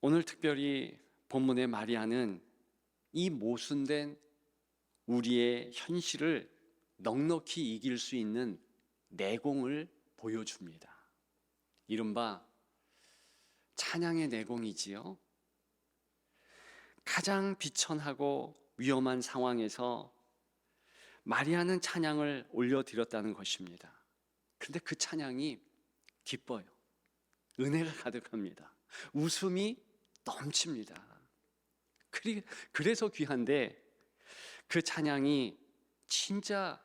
오늘 특별히 본문의 마리아는 이 모순된 우리의 현실을 넉넉히 이길 수 있는 내공을 보여줍니다. 이른바 찬양의 내공이지요. 가장 비천하고 위험한 상황에서 마리아는 찬양을 올려드렸다는 것입니다. 그런데 그 찬양이 기뻐요. 은혜가 가득합니다. 웃음이 넘칩니다. 그래서 귀한데, 그 찬양이 진짜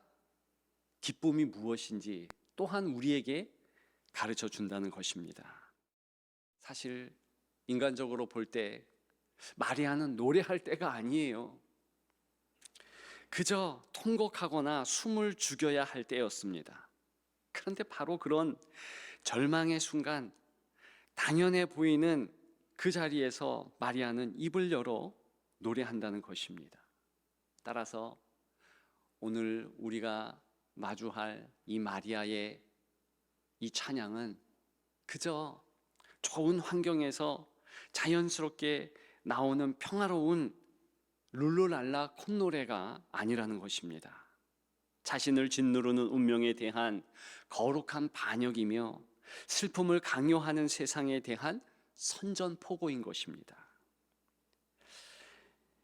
기쁨이 무엇인지 또한 우리에게 가르쳐 준다는 것입니다. 사실 인간적으로 볼 때 마리아는 노래할 때가 아니에요. 그저 통곡하거나 숨을 죽여야 할 때였습니다. 그런데 바로 그런 절망의 순간, 당연해 보이는 그 자리에서 마리아는 입을 열어 노래한다는 것입니다. 따라서 오늘 우리가 마주할 이 마리아의 이 찬양은 그저 좋은 환경에서 자연스럽게 나오는 평화로운 룰루랄라 콧노래가 아니라는 것입니다. 자신을 짓누르는 운명에 대한 거룩한 반역이며 슬픔을 강요하는 세상에 대한 선전포고인 것입니다.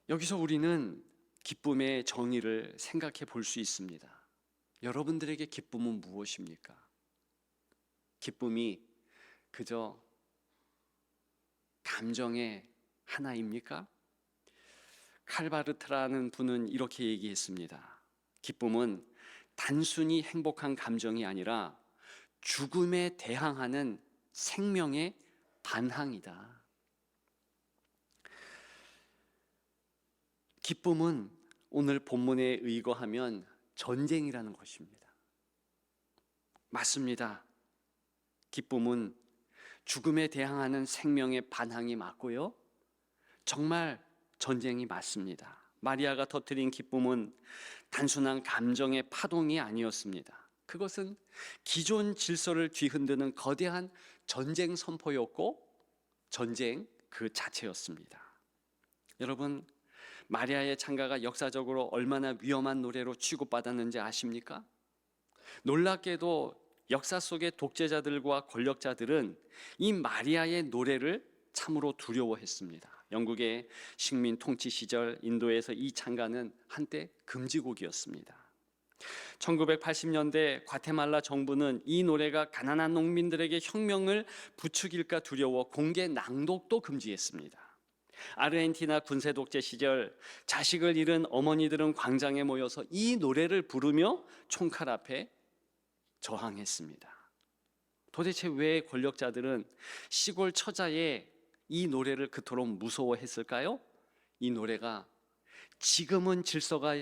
여기서 우리는 기쁨의 정의를 생각해 볼 수 있습니다. 여러분들에게 기쁨은 무엇입니까? 기쁨이 그저 감정의 하나입니까? 칼바르트라는 분은 이렇게 얘기했습니다. 기쁨은 단순히 행복한 감정이 아니라 죽음에 대항하는 생명의 반항이다. 기쁨은 오늘 본문에 의거하면 전쟁이라는 것입니다. 맞습니다. 기쁨은 죽음에 대항하는 생명의 반항이 맞고요, 정말 전쟁이 맞습니다. 마리아가 터뜨린 기쁨은 단순한 감정의 파동이 아니었습니다. 그것은 기존 질서를 뒤흔드는 거대한 전쟁 선포였고 전쟁 그 자체였습니다. 여러분, 마리아의 찬가가 역사적으로 얼마나 위험한 노래로 취급받았는지 아십니까? 놀랍게도 역사 속의 독재자들과 권력자들은 이 마리아의 노래를 참으로 두려워했습니다. 영국의 식민 통치 시절 인도에서 이 찬가는 한때 금지곡이었습니다. 1980년대 과테말라 정부는 이 노래가 가난한 농민들에게 혁명을 부추길까 두려워 공개 낭독도 금지했습니다. 아르헨티나 군세 독재 시절 자식을 잃은 어머니들은 광장에 모여서 이 노래를 부르며 총칼 앞에 저항했습니다. 도대체 왜 권력자들은 시골 처자의 이 노래를 그토록 무서워했을까요? 이 노래가 지금은 질서가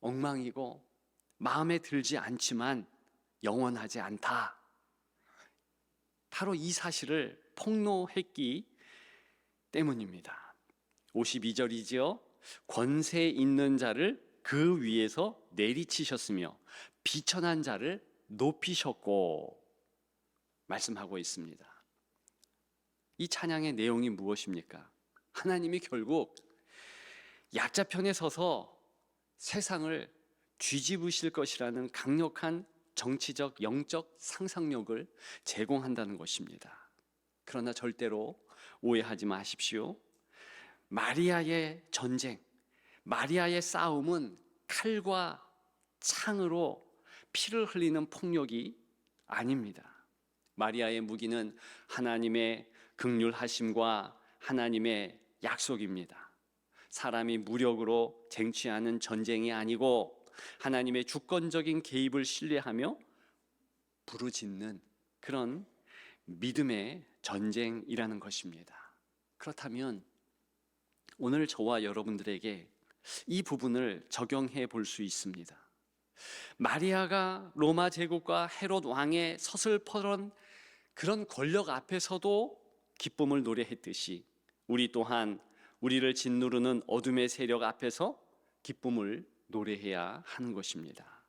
엉망이고 마음에 들지 않지만 영원하지 않다. 바로 이 사실을 폭로했기 때문입니다. 52절이지요. 권세 있는 자를 그 위에서 내리치셨으며 비천한 자를 높이셨고 말씀하고 있습니다. 이 찬양의 내용이 무엇입니까? 하나님이 결국 약자편에 서서 세상을 뒤집으실 것이라는 강력한 정치적, 영적 상상력을 제공한다는 것입니다. 그러나 절대로 오해하지 마십시오. 마리아의 전쟁, 마리아의 싸움은 칼과 창으로 피를 흘리는 폭력이 아닙니다. 마리아의 무기는 하나님의 긍휼하심과 하나님의 약속입니다. 사람이 무력으로 쟁취하는 전쟁이 아니고 하나님의 주권적인 개입을 신뢰하며 부르짖는 그런 믿음의 전쟁이라는 것입니다. 그렇다면 오늘 저와 여러분들에게 이 부분을 적용해 볼 수 있습니다. 마리아가 로마 제국과 헤롯 왕의 서슬퍼런 그런 권력 앞에서도 기쁨을 노래했듯이 우리 또한 우리를 짓누르는 어둠의 세력 앞에서 기쁨을 노래해야 하는 것입니다.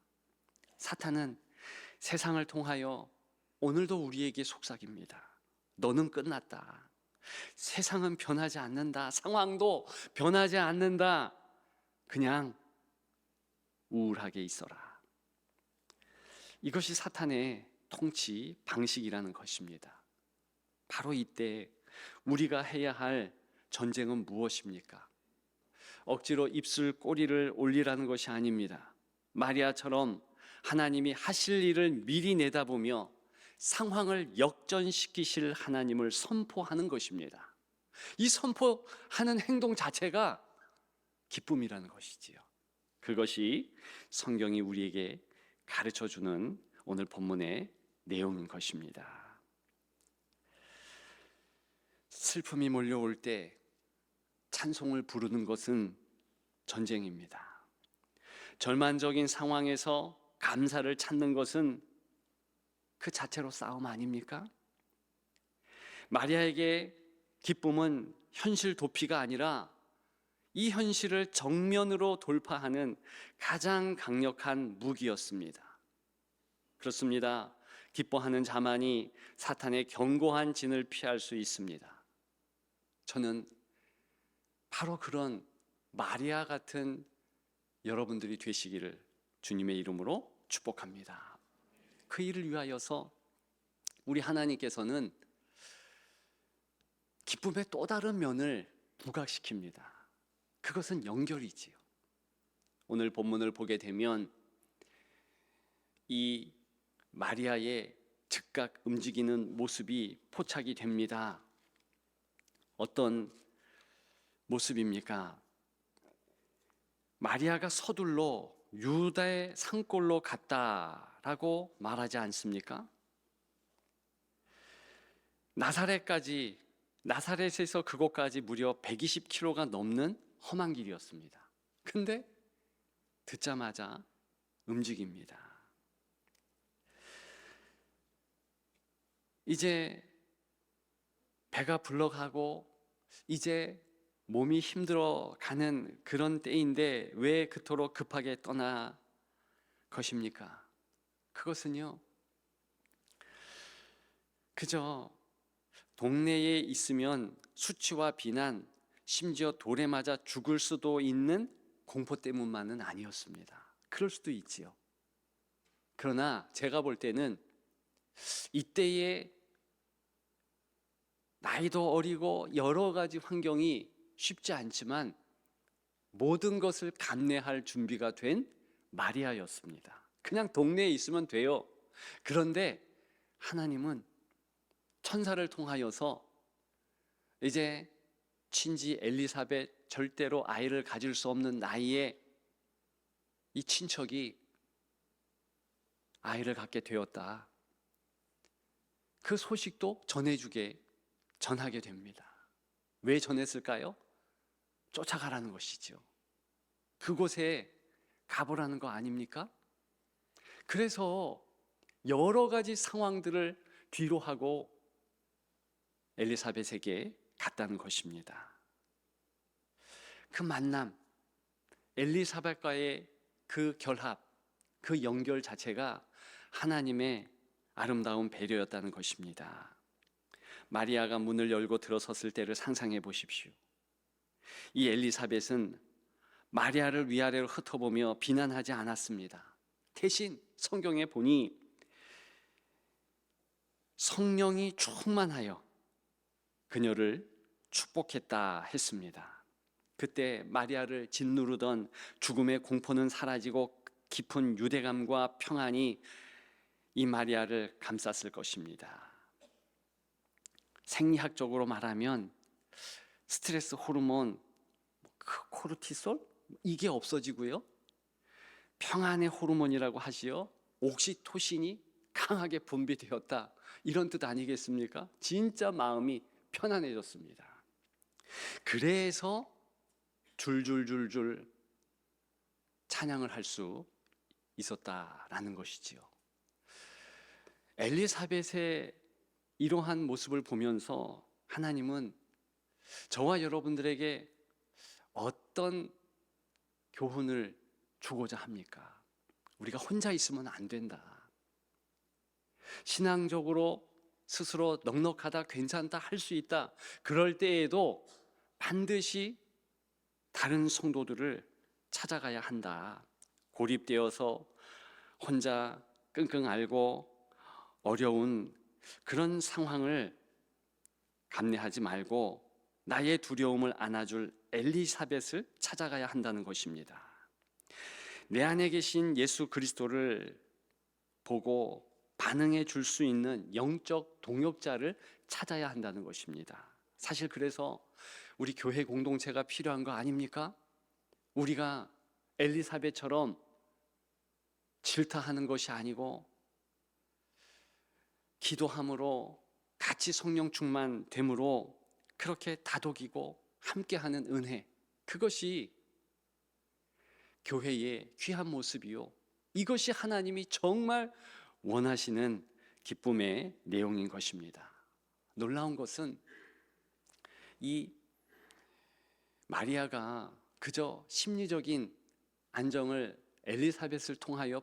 사탄은 세상을 통하여 오늘도 우리에게 속삭입니다. 너는 끝났다. 세상은 변하지 않는다. 상황도 변하지 않는다. 그냥 우울하게 있어라. 이것이 사탄의 통치 방식이라는 것입니다. 바로 이때 우리가 해야 할 전쟁은 무엇입니까? 억지로 입술 꼬리를 올리라는 것이 아닙니다. 마리아처럼 하나님이 하실 일을 미리 내다보며 상황을 역전시키실 하나님을 선포하는 것입니다. 이 선포하는 행동 자체가 기쁨이라는 것이지요. 그것이 성경이 우리에게 가르쳐주는 오늘 본문의 내용인 것입니다. 슬픔이 몰려올 때 찬송을 부르는 것은 전쟁입니다. 절망적인 상황에서 감사를 찾는 것은 그 자체로 싸움 아닙니까? 마리아에게 기쁨은 현실 도피가 아니라 이 현실을 정면으로 돌파하는 가장 강력한 무기였습니다. 그렇습니다. 기뻐하는 자만이 사탄의 견고한 진을 피할 수 있습니다. 저는 바로 그런 마리아 같은 여러분들이 되시기를 주님의 이름으로 축복합니다. 그 일을 위하여서 우리 하나님께서는 기쁨의 또 다른 면을 부각시킵니다. 그것은 연결이지요. 오늘 본문을 보게 되면 이 마리아의 즉각 움직이는 모습이 포착이 됩니다. 어떤 모습입니까? 마리아가 서둘러 유다의 산골로 갔다라고 말하지 않습니까? 나사렛에서 그곳까지 무려 120km가 넘는 험한 길이었습니다. 근데 듣자마자 움직입니다. 이제 배가 불러가고 이제 몸이 힘들어가는 그런 때인데 왜 그토록 급하게 떠나 것입니까? 그것은요, 그저 동네에 있으면 수치와 비난, 심지어 돌에 맞아 죽을 수도 있는 공포 때문만은 아니었습니다. 그럴 수도 있지요. 그러나 제가 볼 때는 이때의 나이도 어리고 여러 가지 환경이 쉽지 않지만 모든 것을 감내할 준비가 된 마리아였습니다. 그냥 동네에 있으면 돼요. 그런데 하나님은 천사를 통하여서 이제 친지 엘리사벳, 절대로 아이를 가질 수 없는 나이에 이 친척이 아이를 갖게 되었다. 그 소식도 전하게 됩니다. 왜 전했을까요? 쫓아가라는 것이죠. 그곳에 가보라는 거 아닙니까? 그래서 여러 가지 상황들을 뒤로 하고 엘리사벳에게 갔다는 것입니다. 그 만남, 엘리사벳과의 그 결합, 그 연결 자체가 하나님의 아름다운 배려였다는 것입니다. 마리아가 문을 열고 들어섰을 때를 상상해 보십시오. 이 엘리사벳은 마리아를 위아래로 흩어보며 비난하지 않았습니다. 대신 성경에 보니 성령이 충만하여 그녀를 축복했다 했습니다. 그때 마리아를 짓누르던 죽음의 공포는 사라지고 깊은 유대감과 평안이 이 마리아를 감쌌을 것입니다. 생리학적으로 말하면 스트레스 호르몬 코르티솔 이게 없어지고요, 평안의 호르몬이라고 하시어 옥시토신이 강하게 분비되었다, 이런 뜻 아니겠습니까? 진짜 마음이 편안해졌습니다. 그래서 줄줄줄줄 찬양을 할 수 있었다라는 것이지요. 엘리사벳의 이러한 모습을 보면서 하나님은 저와 여러분들에게 어떤 교훈을 주고자 합니까? 우리가 혼자 있으면 안 된다. 신앙적으로 스스로 넉넉하다, 괜찮다, 할 수 있다. 그럴 때에도 반드시 다른 성도들을 찾아가야 한다. 고립되어서 혼자 끙끙 앓고 어려운 그런 상황을 감내하지 말고 나의 두려움을 안아줄 엘리사벳을 찾아가야 한다는 것입니다. 내 안에 계신 예수 그리스도를 보고 반응해 줄 수 있는 영적 동역자를 찾아야 한다는 것입니다. 사실 그래서 우리 교회 공동체가 필요한 거 아닙니까? 우리가 엘리사벳처럼 질타하는 것이 아니고 기도함으로 같이 성령 충만됨으로 그렇게 다독이고 함께하는 은혜, 그것이 교회의 귀한 모습이요, 이것이 하나님이 정말 원하시는 기쁨의 내용인 것입니다. 놀라운 것은 이 마리아가 그저 심리적인 안정을 엘리사벳을 통하여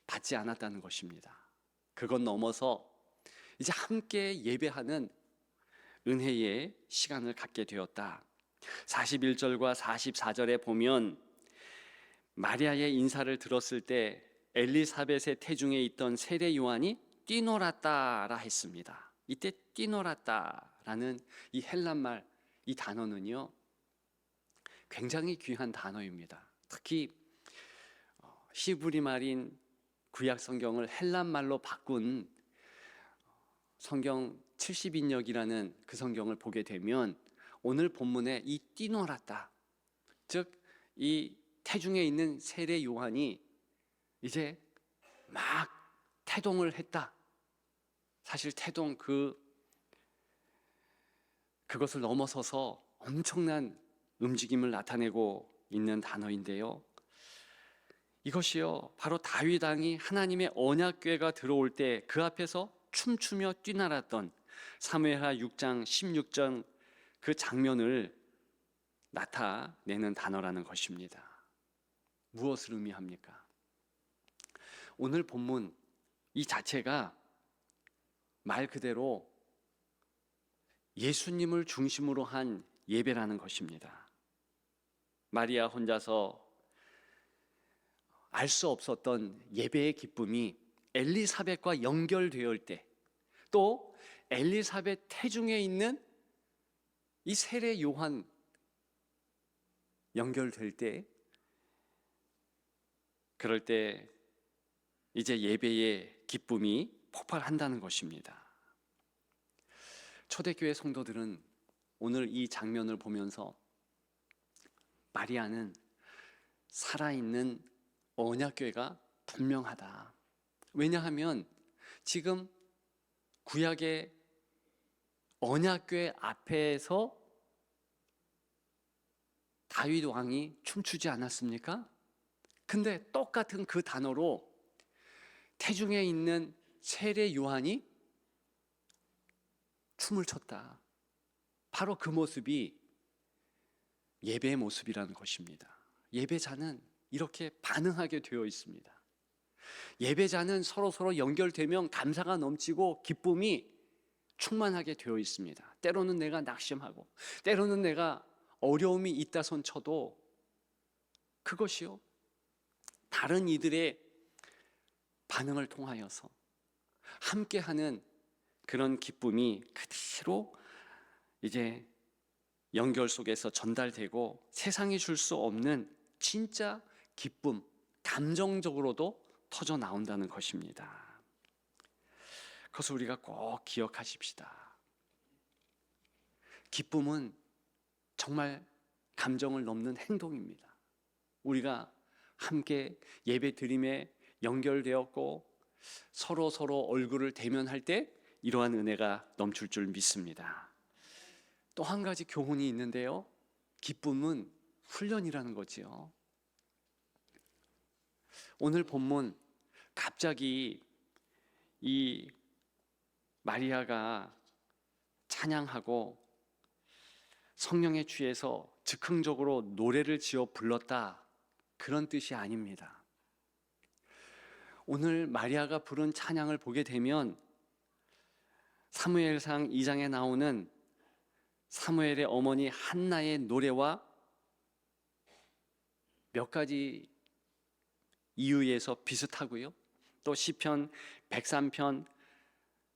받지 않았다는 것입니다. 그것 넘어서 이제 함께 예배하는 은혜의 시간을 갖게 되었다. 41절과 44절에 보면 마리아의 인사를 들었을 때 엘리사벳의 태중에 있던 세례 요한이 뛰놀았다라 했습니다. 이때 뛰놀았다라는 이 헬란말, 이 단어는요 굉장히 귀한 단어입니다. 특히 히브리 말인 구약 성경을 헬란말로 바꾼 성경 70인역이라는 그 성경을 보게 되면 오늘 본문에 이 뛰놀았다, 즉 이 태중에 있는 세례 요한이 이제 막 태동을 했다. 사실 태동 그것을 넘어서서 엄청난 움직임을 나타내고 있는 단어인데요, 이것이요 바로 다윗 왕이 하나님의 언약궤가 들어올 때 그 앞에서 춤추며 뛰놀았던 사무엘하 6장 16절 그 장면을 나타내는 단어라는 것입니다. 무엇을 의미합니까? 오늘 본문 이 자체가 말 그대로 예수님을 중심으로 한 예배라는 것입니다. 마리아 혼자서 알 수 없었던 예배의 기쁨이 엘리사벳과 연결되어 때, 또 엘리사벳 태중에 있는 이 세례 요한 연결될 때, 그럴 때 이제 예배의 기쁨이 폭발한다는 것입니다. 초대교회 성도들은 오늘 이 장면을 보면서 마리아는 살아있는 언약궤가 분명하다. 왜냐하면 지금 구약의 언약궤 앞에서 다윗 왕이 춤추지 않았습니까? 근데 똑같은 그 단어로 태중에 있는 세례 요한이 춤을 췄다. 바로 그 모습이 예배의 모습이라는 것입니다. 예배자는 이렇게 반응하게 되어 있습니다. 예배자는 서로 연결되면 감사가 넘치고 기쁨이 충만하게 되어 있습니다. 때로는 내가 낙심하고 때로는 내가 어려움이 있다 손 쳐도 그것이요 다른 이들의 반응을 통하여서 함께하는 그런 기쁨이 그대로 이제 연결 속에서 전달되고 세상이 줄 수 없는 진짜 기쁨, 감정적으로도 터져 나온다는 것입니다. 그것을 우리가 꼭 기억하십시다. 기쁨은 정말 감정을 넘는 행동입니다. 우리가 함께 예배 드림에 연결되었고 서로 얼굴을 대면할 때 이러한 은혜가 넘칠 줄 믿습니다. 또 한 가지 교훈이 있는데요, 기쁨은 훈련이라는 거지요. 오늘 본문 갑자기 이 마리아가 찬양하고 성령에 취해서 즉흥적으로 노래를 지어 불렀다, 그런 뜻이 아닙니다. 오늘 마리아가 부른 찬양을 보게 되면 사무엘상 2장에 나오는 사무엘의 어머니 한나의 노래와 몇 가지 이유에서 비슷하고요. 또 시편 103편,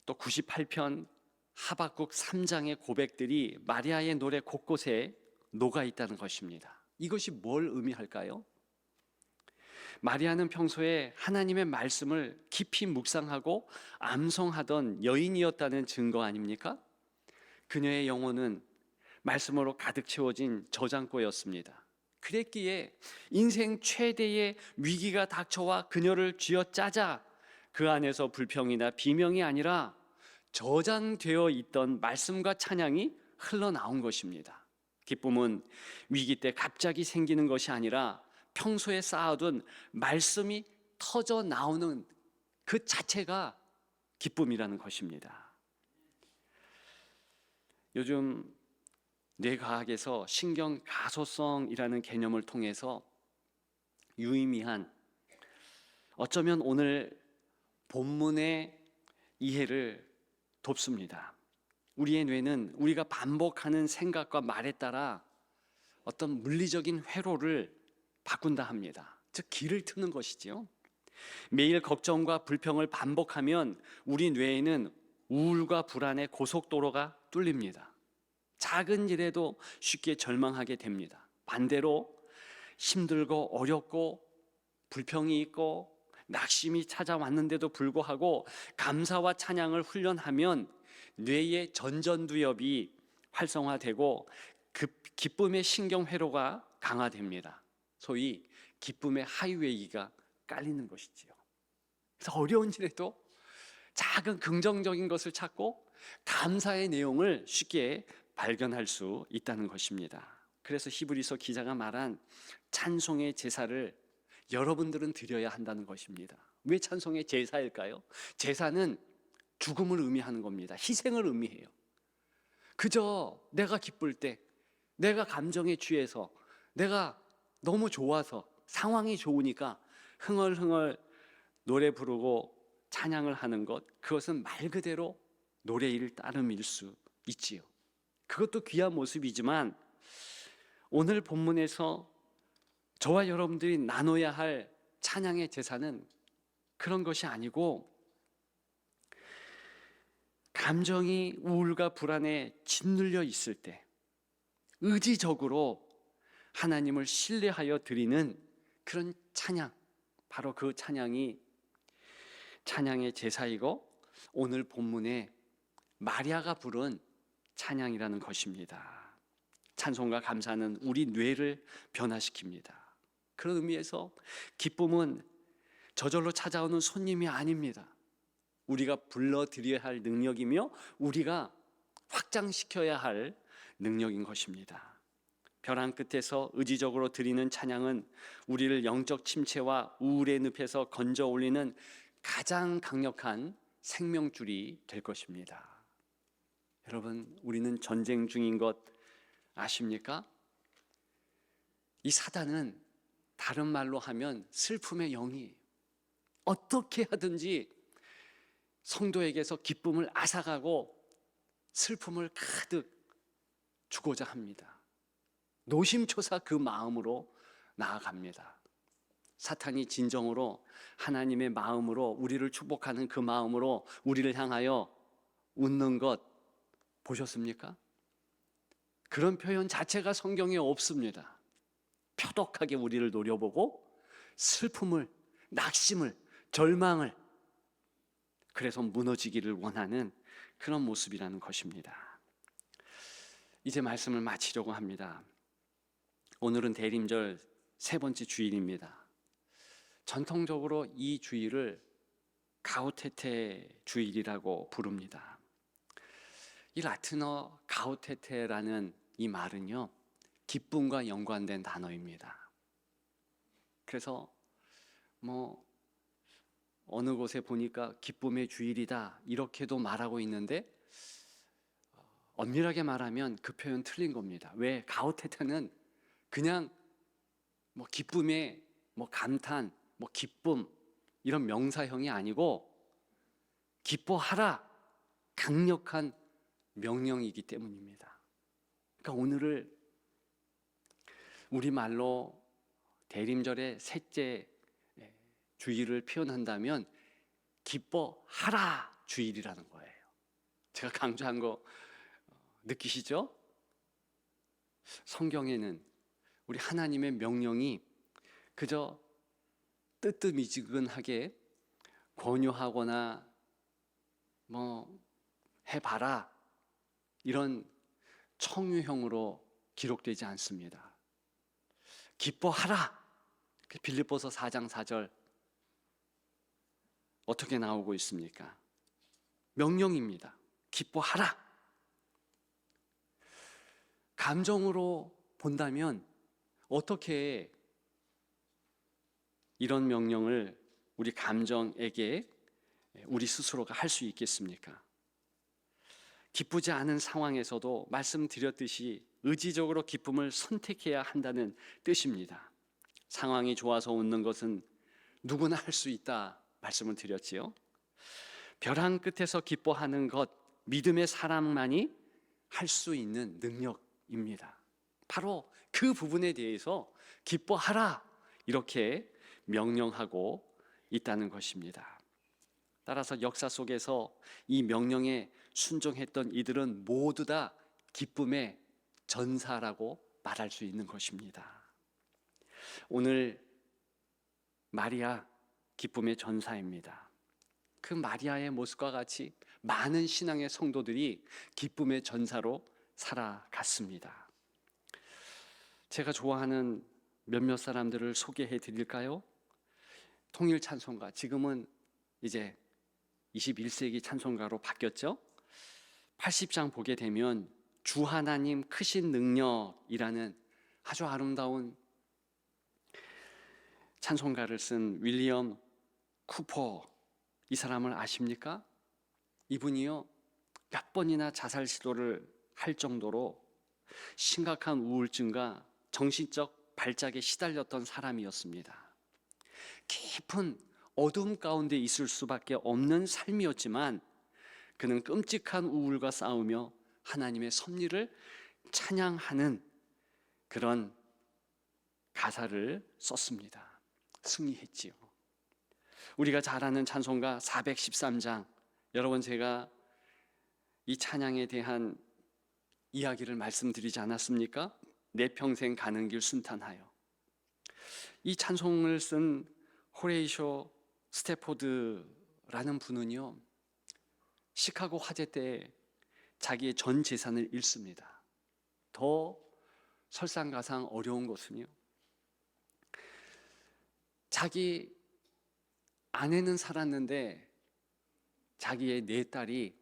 또 98편, 하박국 3장의 고백들이 마리아의 노래 곳곳에 녹아 있다는 것입니다. 이것이 뭘 의미할까요? 마리아는 평소에 하나님의 말씀을 깊이 묵상하고 암송하던 여인이었다는 증거 아닙니까? 그녀의 영혼은 말씀으로 가득 채워진 저장고였습니다. 그랬기에 인생 최대의 위기가 닥쳐와 그녀를 쥐어짜자 그 안에서 불평이나 비명이 아니라 저장되어 있던 말씀과 찬양이 흘러나온 것입니다. 기쁨은 위기 때 갑자기 생기는 것이 아니라 평소에 쌓아둔 말씀이 터져 나오는 그 자체가 기쁨이라는 것입니다. 요즘 뇌과학에서 신경가소성이라는 개념을 통해서 유의미한, 어쩌면 오늘 본문의 이해를 돕습니다. 우리의 뇌는 우리가 반복하는 생각과 말에 따라 어떤 물리적인 회로를 바꾼다 합니다. 즉 길을 트는 것이지요. 매일 걱정과 불평을 반복하면 우리 뇌에는 우울과 불안의 고속도로가 뚫립니다. 작은 일에도 쉽게 절망하게 됩니다. 반대로 힘들고 어렵고 불평이 있고 낙심이 찾아왔는데도 불구하고 감사와 찬양을 훈련하면 뇌의 전전두엽이 활성화되고 기쁨의 신경회로가 강화됩니다. 소위 기쁨의 하이웨이가 깔리는 것이지요. 그래서 어려운 일에도 작은 긍정적인 것을 찾고 감사의 내용을 쉽게 발견할 수 있다는 것입니다. 그래서 히브리서 기자가 말한 찬송의 제사를 여러분들은 드려야 한다는 것입니다. 왜 찬송의 제사일까요? 제사는 죽음을 의미하는 겁니다. 희생을 의미해요. 그저 내가 기쁠 때, 내가 감정에 취해서, 내가 너무 좋아서, 상황이 좋으니까 흥얼흥얼 노래 부르고 찬양을 하는 것, 그것은 말 그대로 노래일 따름일 수 있지요. 그것도 귀한 모습이지만 오늘 본문에서 저와 여러분들이 나눠야 할 찬양의 제사는 그런 것이 아니고, 감정이 우울과 불안에 짓눌려 있을 때 의지적으로 하나님을 신뢰하여 드리는 그런 찬양, 바로 그 찬양이 찬양의 제사이고 오늘 본문에 마리아가 부른 찬양이라는 것입니다. 찬송과 감사는 우리 뇌를 변화시킵니다. 그런 의미에서 기쁨은 저절로 찾아오는 손님이 아닙니다. 우리가 불러드려야 할 능력이며 우리가 확장시켜야 할 능력인 것입니다. 벼랑 끝에서 의지적으로 드리는 찬양은 우리를 영적 침체와 우울의 늪에서 건져 올리는 가장 강력한 생명줄이 될 것입니다. 여러분, 우리는 전쟁 중인 것 아십니까? 이 사단은 다른 말로 하면 슬픔의 영이에요. 어떻게 하든지 성도에게서 기쁨을 앗아가고 슬픔을 가득 주고자 합니다. 노심초사 그 마음으로 나아갑니다. 사탄이 진정으로 하나님의 마음으로 우리를 축복하는 그 마음으로 우리를 향하여 웃는 것 보셨습니까? 그런 표현 자체가 성경에 없습니다. 표독하게 우리를 노려보고 슬픔을, 낙심을, 절망을, 그래서 무너지기를 원하는 그런 모습이라는 것입니다. 이제 말씀을 마치려고 합니다. 오늘은 대림절 세 번째 주일입니다. 전통적으로 이 주일을 가우테테 주일이라고 부릅니다. 이 라틴어 가우테테라는 이 말은요, 기쁨과 연관된 단어입니다. 그래서 어느 곳에 보니까 기쁨의 주일이다 이렇게도 말하고 있는데, 엄밀하게 말하면 그 표현 틀린 겁니다. 왜? 가우테테는 그냥 기쁨의 감탄, 기쁨 이런 명사형이 아니고 기뻐하라, 강력한 명령이기 때문입니다. 그러니까 오늘을 우리말로 대림절의 셋째 주일을 표현한다면 기뻐하라 주일이라는 거예요. 제가 강조한 거 느끼시죠? 성경에는 우리 하나님의 명령이 그저 뜨뜻미지근하게 권유하거나 해봐라 이런 청유형으로 기록되지 않습니다. 기뻐하라. 빌립보서 4장 4절 어떻게 나오고 있습니까? 명령입니다. 기뻐하라. 감정으로 본다면 어떻게 이런 명령을 우리 감정에게 우리 스스로가 할 수 있겠습니까? 기쁘지 않은 상황에서도 말씀드렸듯이 의지적으로 기쁨을 선택해야 한다는 뜻입니다. 상황이 좋아서 웃는 것은 누구나 할 수 있다 말씀을 드렸지요. 벼랑 끝에서 기뻐하는 것, 믿음의 사람만이 할 수 있는 능력입니다. 바로 그 부분에 대해서 기뻐하라 이렇게 명령하고 있다는 것입니다. 따라서 역사 속에서 이 명령에 순종했던 이들은 모두 다 기쁨의 전사라고 말할 수 있는 것입니다. 오늘 마리아 기쁨의 전사입니다. 그 마리아의 모습과 같이 많은 신앙의 성도들이 기쁨의 전사로 살아갔습니다. 제가 좋아하는 몇몇 사람들을 소개해 드릴까요? 통일 찬송가, 지금은 이제 21세기 찬송가로 바뀌었죠. 80장 보게 되면 주 하나님 크신 능력이라는 아주 아름다운 찬송가를 쓴 윌리엄 쿠퍼, 이 사람을 아십니까? 이분이요 몇 번이나 자살 시도를 할 정도로 심각한 우울증과 정신적 발작에 시달렸던 사람이었습니다. 깊은 어둠 가운데 있을 수밖에 없는 삶이었지만 그는 끔찍한 우울과 싸우며 하나님의 섭리를 찬양하는 그런 가사를 썼습니다. 승리했지요. 우리가 잘 아는 찬송가 413장, 여러분 제가 이 찬양에 대한 이야기를 말씀드리지 않았습니까? 내 평생 가는 길 순탄하여. 이 찬송을 쓴 호레이쇼 스태포드라는 분은요 시카고 화재 때 자기의 전 재산을 잃습니다. 더 설상가상 어려운 것은요, 자기 아내는 살았는데 자기의 네 딸이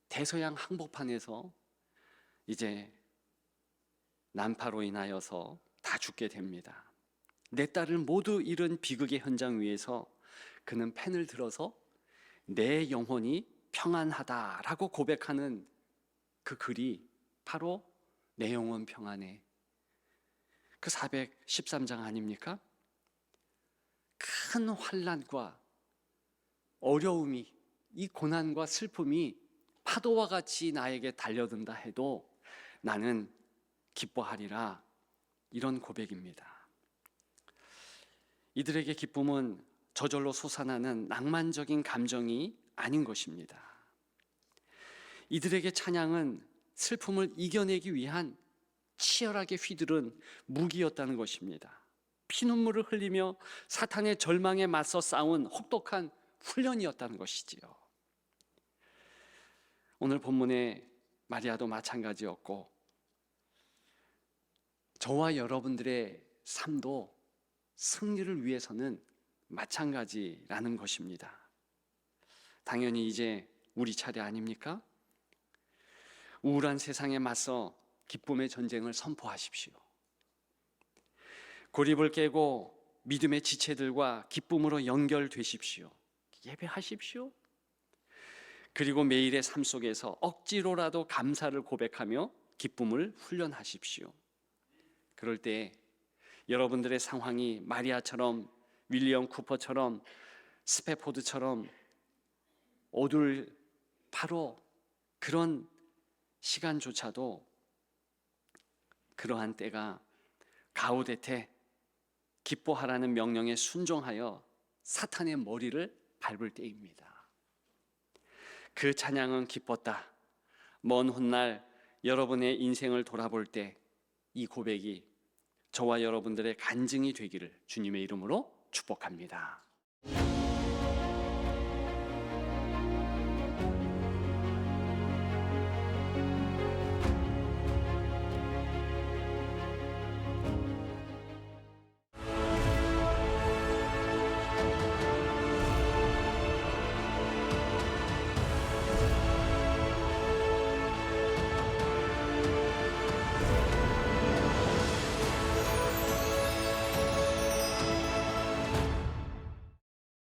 대서양 항복판에서 이제 난파로 인하여서 다 죽게 됩니다. 네 딸을 모두 잃은 비극의 현장 위에서 그는 펜을 들어서 내 영혼이 평안하다라고 고백하는 그 글이 바로 내 영혼 평안해, 그 413장 아닙니까? 큰 환난과 어려움이, 이 고난과 슬픔이 파도와 같이 나에게 달려든다 해도 나는 기뻐하리라, 이런 고백입니다. 이들에게 기쁨은 저절로 솟아나는 낭만적인 감정이 아닌 것입니다. 이들에게 찬양은 슬픔을 이겨내기 위한 치열하게 휘두른 무기였다는 것입니다. 피눈물을 흘리며 사탄의 절망에 맞서 싸운 혹독한 훈련이었다는 것이지요. 오늘 본문의 마리아도 마찬가지였고 저와 여러분들의 삶도 승리를 위해서는 마찬가지라는 것입니다. 당연히 이제 우리 차례 아닙니까? 우울한 세상에 맞서 기쁨의 전쟁을 선포하십시오. 고립을 깨고 믿음의 지체들과 기쁨으로 연결되십시오. 예배하십시오. 그리고 매일의 삶 속에서 억지로라도 감사를 고백하며 기쁨을 훈련하십시오. 그럴 때 여러분들의 상황이 마리아처럼, 윌리엄 쿠퍼처럼, 스패포드처럼 어두울 바로 그런 시간조차도 그러한 때가 가우데테 기뻐하라는 명령에 순종하여 사탄의 머리를 밟을 때입니다. 그 찬양은 기뻤다. 먼 훗날 여러분의 인생을 돌아볼 때 이 고백이 저와 여러분들의 간증이 되기를 주님의 이름으로 축복합니다.